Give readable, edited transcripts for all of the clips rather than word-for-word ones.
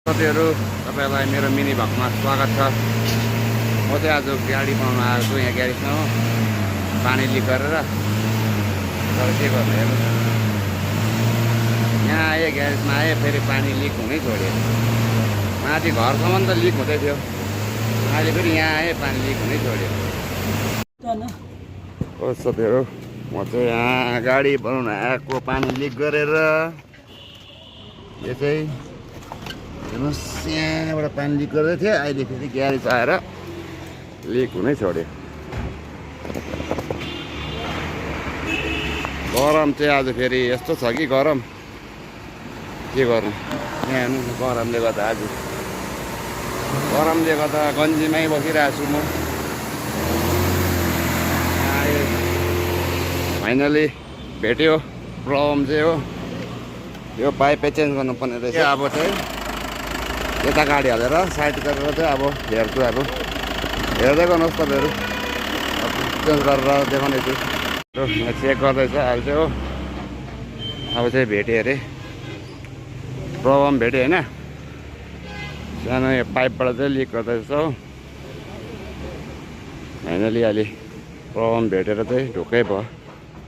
साथीहरु तपाईलाई मेरो मिनी भ्लगमा स्वागत छ। म चाहिँ आज गाडी बनाउन आएको छु यहाँ ग्यारेजमा हो, पानी लिक गरेर। तर के गर्नु हेर्नु, यहाँ आए ग्यारेजमा आए फेरि पानी लिक हुनै छोड्यो। माथि घरसम्म त लिक हुँदै थियो, अहिले फेरि यहाँ आए पानी लिक हुनै छोड्यो। हो साथीहरु, म चाहिँ यहाँ गाडी बनाउन आएको पानी लिक गरेर। यो चाहिँ हेर्नुहोस्, यहाँबाट पानी लिक गर्दै थियो, अहिले फेरि ग्यारेज आएर लिक हुनै छोड्यो। गरम चाहिँ आज फेरि यस्तो छ कि गरम के गर्नु। यहाँ हेर्नु गरमले गर्दा आज गन्जीमै बसिरहेको छु म। फाइनली भेट्यो प्रब्लम चाहिँ हो यो, पाइपै चेन्ज गर्नुपर्ने रहेछ। अब चाहिँ यता गाडी हालेर साइड गरेर चाहिँ अब हेर्छु। अब हेर्दै गर्नुहोस् तपाईँहरू, चेन्ज गरेर देखाउने छु। यहाँ चेक गर्दैछ अहिले चाहिँ हो। अब चाहिँ भेट्यो अरे प्रब्लम भेट्यो होइन, सानो यो पाइपबाट चाहिँ लिक गर्दैछ हो। फाइनली अहिले प्रब्लम भेटेर चाहिँ ढुक्कै भयो,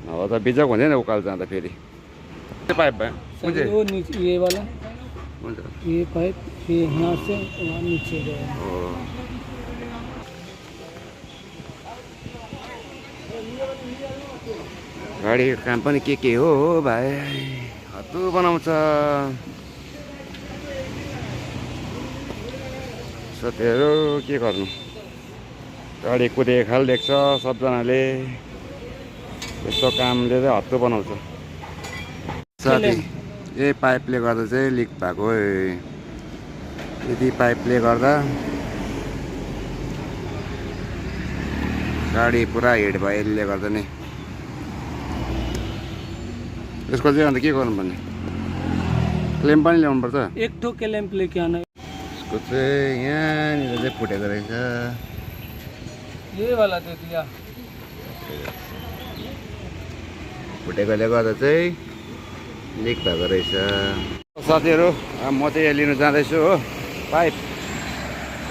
अब त बिजोक हुँदैन उकालो जाँदा। फेरि त्यो पाइप भयो कुन चाहिँ? वो नीचे ये वाला हुन्छ, ये पाइप ये यहाँ से वहाँ नीचे गया। गाडीको काम पनि के हो भाइ, हत्तु बनाउँछ। साथीहरू के गर्नु, गाडी कुदेको खाल देख्छ सबजनाले, यस्तो कामले चाहिँ हत्तु बनाउँछ। साथी यही पाइपले गर्दा चाहिँ लिक भएको, यदि पाइपले गर्दा गाडी पुरा हिट भयो यसले गर्दा नै। यसको चाहिँ अन्त के गर्नुपर्ने, क्लेम पनि ल्याउनु पर्छ। एक ठो क्लैंप लेके आना। यसको चाहिँ यहाँनिर चाहिँ फुटेको रहेछ, ये वाला दे दिया। फुटेकोले गर्दा चाहिँ लिक भएको रहेछ। साथीहरू म चाहिँ यहाँ लिनु जाँदैछु हो पाइप।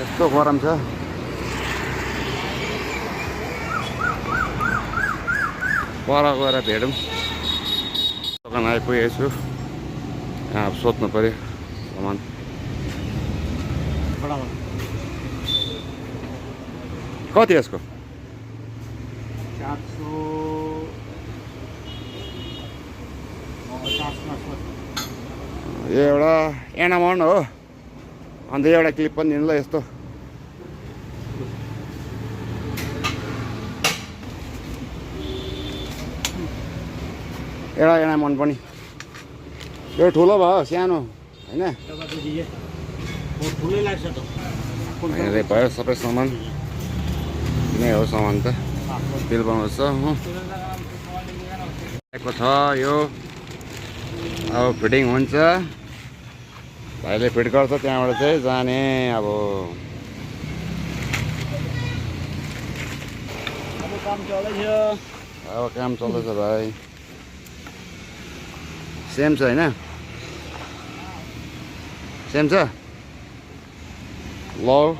यस्तो गरम छ, पर गएर भेटौँ। दोकान आइपुगेको छु, यहाँ सोध्नु पऱ्यो सामान। कति यसको? 450। यो एउटा एनामन हो, अन्त एउटा क्लिप पनि दिनु ल यस्तो। एउटा एनामन पनि, यो ठुलो भयो सानो होइन, भयो सबै सामान नै हो। सामान त बिल बनाउँछ आएको छ यो। अब फिटिङ हुन्छ, भाइले फिट गर्छ, त्यहाँबाट चाहिँ जाने। अब काम चल्दैछ भाइ, सेम छ होइन, सेम छ ल।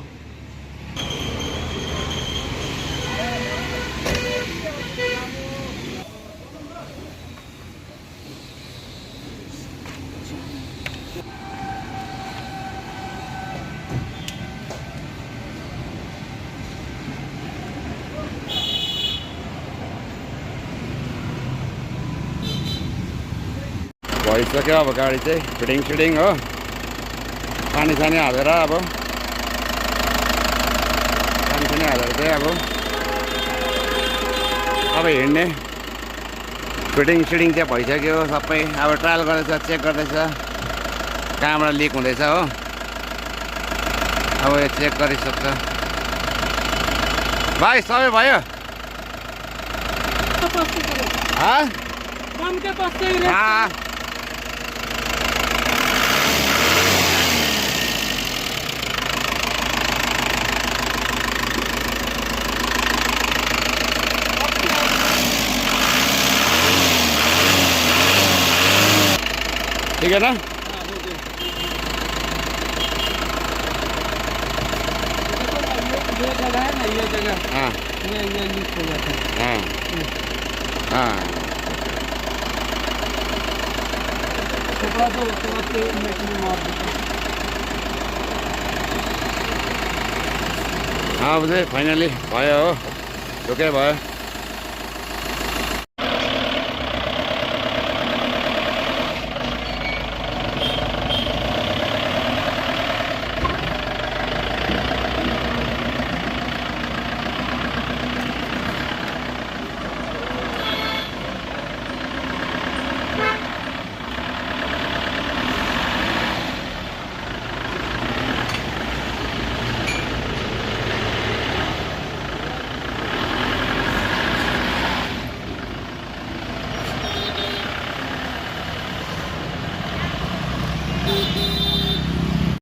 भइसक्यो अब गाडी चाहिँ फिटिङ हो। पानी सानी हालेर अब चाहिँ अब हिँड्ने। फिटिङ चाहिँ भइसक्यो सबै। अब ट्रायल गर्दैछ, चेक गर्दैछ कहाँबाट लिक हुँदैछ हो। अब यो चेक गरिसक्छ भाइ, सबै भयो। ठीक है ना। ये जगह हाँ ये लीक हो गया था। हाँ हाँ कपड़ा तो तुरंत मिट में मार देता। हाँ बुझे फाइनली भयो हो ढुकै भयो